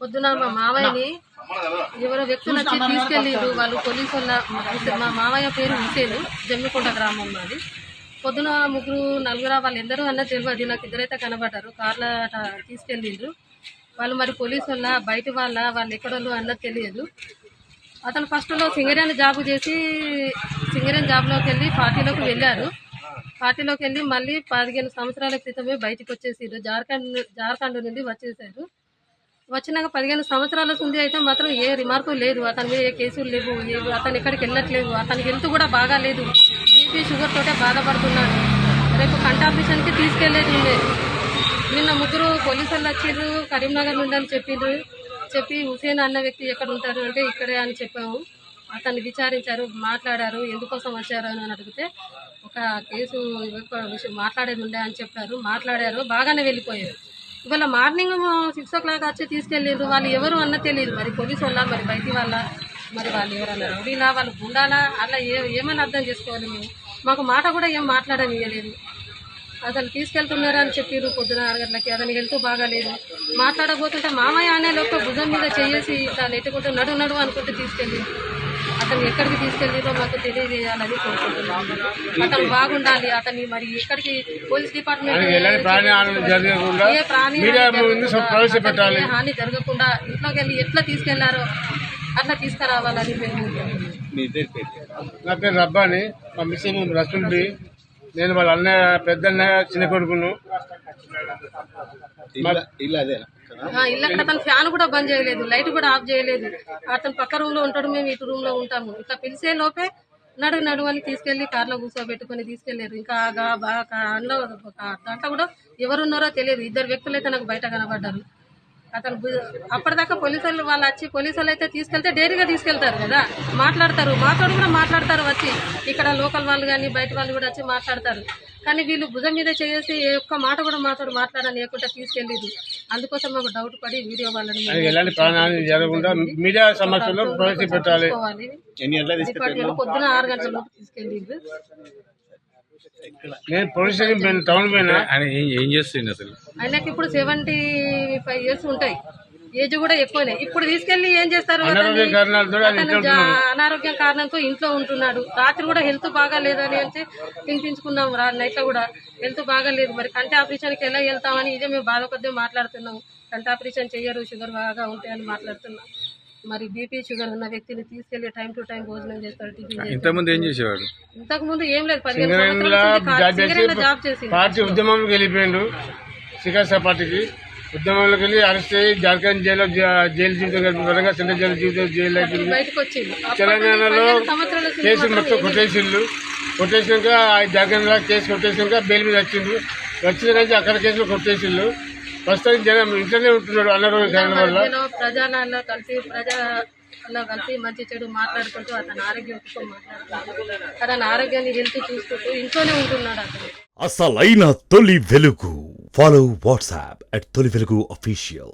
పొద్దున మా మావయ్యని ఎవరో వ్యక్తులు వచ్చి తీసుకెళ్ళిండ్రు. వాళ్ళు పోలీసు వాళ్ళ మా మావయ్య పేరు హుసేను, జమ్మికుంట గ్రామం మాది. పొద్దున నలుగురు వాళ్ళందరూ అన్నది తెలియదు. నాకు ఇద్దరైతే కనబడ్డారు. కార్లో తీసుకెళ్ళిండ్రు వాళ్ళు. మరి పోలీసు వాళ్ళ బయట వాళ్ళు ఎక్కడోళ్ళు అన్నది తెలియదు. అతను ఫస్ట్లో సింగరేణి జాబ్ చేసి సింగరేణి జాబ్లోకి వెళ్ళి పార్టీలోకి వెళ్ళారు. పార్టీలోకి వెళ్ళి మళ్ళీ 15 సంవత్సరాల క్రితమే బయటకు వచ్చేసారు. జార్ఖండ్ నుండి వచ్చేసారు. వచ్చినాక 15 సంవత్సరాల నుండి అయితే మాత్రం ఏ రిమార్కు లేదు. అతని మీద ఏ కేసులు లేవు. అతను ఎక్కడికి వెళ్ళట్లేదు. అతని హెల్త్ కూడా బాగా లేదు. బీపీ షుగర్ తోటే బాధపడుతున్నాడు. రేపు కంటి ఆపరేషన్కి తీసుకెళ్లేది ఉండేది. నిన్న 3 పోలీసులు వచ్చిండ్రు. కరీంనగర్ నుండి అని చెప్పి హుసేన్ అన్న వ్యక్తి ఎక్కడ ఉంటారు అంటే ఇక్కడే అని చెప్పాము. అతన్ని విచారించారు, మాట్లాడారు. ఎందుకోసం వచ్చారు అని అడిగితే ఒక కేసు విషయం మాట్లాడేది ఉండే అని చెప్పారు. మాట్లాడారు, బాగానే వెళ్ళిపోయారు. ఇవాళ మార్నింగ్ 6 o'clock వచ్చి తీసుకెళ్ళారు. వాళ్ళు ఎవరు అన్న తెలియదు. మరి పోలీసు వాళ్ళ, మరి బయటి వాళ్ళ, మరి వాళ్ళు ఎవరన్నా రౌడీలా, వాళ్ళు గుండాలా, అలా ఏమని అర్థం చేసుకోవాలి మేము. మాకు మాట కూడా ఏం మాట్లాడనియలేదు. అసలు తీసుకెళ్తున్నారు అని చెప్పారు పొద్దున 6 గంటలకి. అతని హెల్త్ బాగాలేదు. మాట్లాడబోతుంటే మామయ్య అనే లోక భుజం మీద చేసి ఇట్లా నెట్టుకుంటూ నడు అనుకుంటూ తీసుకెళ్ళి అతను ఎక్కడికి తీసుకెళ్ళిరో మాకు తెలియజేయాలని కోరుకుంటున్నాను. అతను బాగుండాలి. అతన్ని మరి ఎక్కడికి పోలీస్ డిపార్ట్మెంట్ ఏ ప్రాణి హాని జరగకుండా ఇంట్లోకి వెళ్ళి ఎట్లా తీసుకెళ్లారో అట్లా తీసుకురావాలని మేము. నా పేరు రబ్బాని, మా మిషన్ రసూల్బి. నేను వాళ్ళ అన్నయ్య, పెద్ద అన్నయ్య, చిన్న కొడుకును. ఇల్లు అక్కడ అతను ఫ్యాన్ కూడా బంద్ చేయలేదు, లైట్ కూడా ఆఫ్ చేయలేదు. అతను పక్క రూమ్ లో ఉంటాడు, మేము ఇటు రూమ్ లో ఉంటాము. ఇట్లా పిలిచే లోపే నడు అని తీసుకెళ్లి కార్లో కూర్చోబెట్టుకుని తీసుకెళ్లారు. ఇంకా దాంట్లో కూడా ఎవరున్నారో తెలియదు. 2 వ్యక్తులు అయితే నాకు బయట కనబడ్డారు. అతను అప్పటిదాకా పోలీసు వాళ్ళు వచ్చి, పోలీసు వాళ్ళు అయితే తీసుకెళ్తే డైరీగా తీసుకెళ్తారు కదా, మాట్లాడతారు. మాతో కూడా మాట్లాడతారు వచ్చి. ఇక్కడ లోకల్ వాళ్ళు కానీ బయట వాళ్ళు కూడా వచ్చి మాట్లాడతారు. కానీ వీళ్ళు భుజం మీద చేసి ఏ ఒక్క మాట కూడా మాతో మాట్లాడలేకుండా తీసుకెళ్ళేది. అందుకోసం మాకు డౌట్ పడి వీడియో వాళ్ళని పొద్దున 6 గంటల లోపు తీసుకెళ్ళింది. ఏం చేస్తుంది అసలు? ఆయనకి ఇప్పుడు 75 years ఉంటాయి. ఏజ్ కూడా ఎక్కువనే. ఇప్పుడు తీసుకెళ్లి ఏం చేస్తారు? అనారోగ్యం కారణంతో ఇంట్లో ఉంటున్నాడు. రాత్రి కూడా హెల్త్ బాగా లేదని అంటే తినిపించుకున్నాం. నైట్లో కూడా హెల్త్ బాగా లేదు. మరి కంటి ఆపరేషన్కి ఎలా వెళ్తామని ఇదే మేము బాధ కొద్దిగా మాట్లాడుతున్నాం. కంటి ఆపరేషన్ చెయ్యరు, షుగర్ బాగా ఉంటాయని మాట్లాడుతున్నాం. మరి బీపీ షుగర్ ఉన్న వ్యక్తిని తీసుకెళ్లి టైం టు టైం భోజనం చేస్తారు. ఇంతకుముందు ఏం చేసేవాడు? ఇంతకు ముందు ఏం లేదు, 15 సంవత్సరాలు జాబ్ చేసి పార్టీ ఉద్యమంలోకి వెళ్ళిపోయిండు. శిఖర్ పార్టీకి ఉద్యమంలోకి వెళ్ళి అరెస్ట్ అయ్యి జార్ఖండ్ జైలు జీవితం విధంగా సెంట్రల్ జైలు అయిపోయింది. బయటకు వచ్చింది. తెలంగాణలో కేసు మొత్తం కొట్టేసినాక జార్ఖండ్ కేసు కొట్టేసినాక బెయిల్ మీద వచ్చిండు. వచ్చిన నుంచి అక్కడ కేసులు కొట్టేసిళ్ళు. ప్రస్తుతం జనం ఇంట్లోనే ఉంటున్నాడు అనారోగ్య కారణం వల్ల. ప్రజలలో కలిసి మంచి చెడు మాట్లాడుకుంటూ అతని ఆరోగ్యం మాట్లాడుకుంటూ అతని ఆరోగ్యాన్ని హెల్త్ చూసుకుంటూ ఇంట్లోనే ఉంటున్నాడు అతను. అసలైన తొలి వెలుగు. ఫాలో వాట్సాప్ @తొలి వెలుగు official.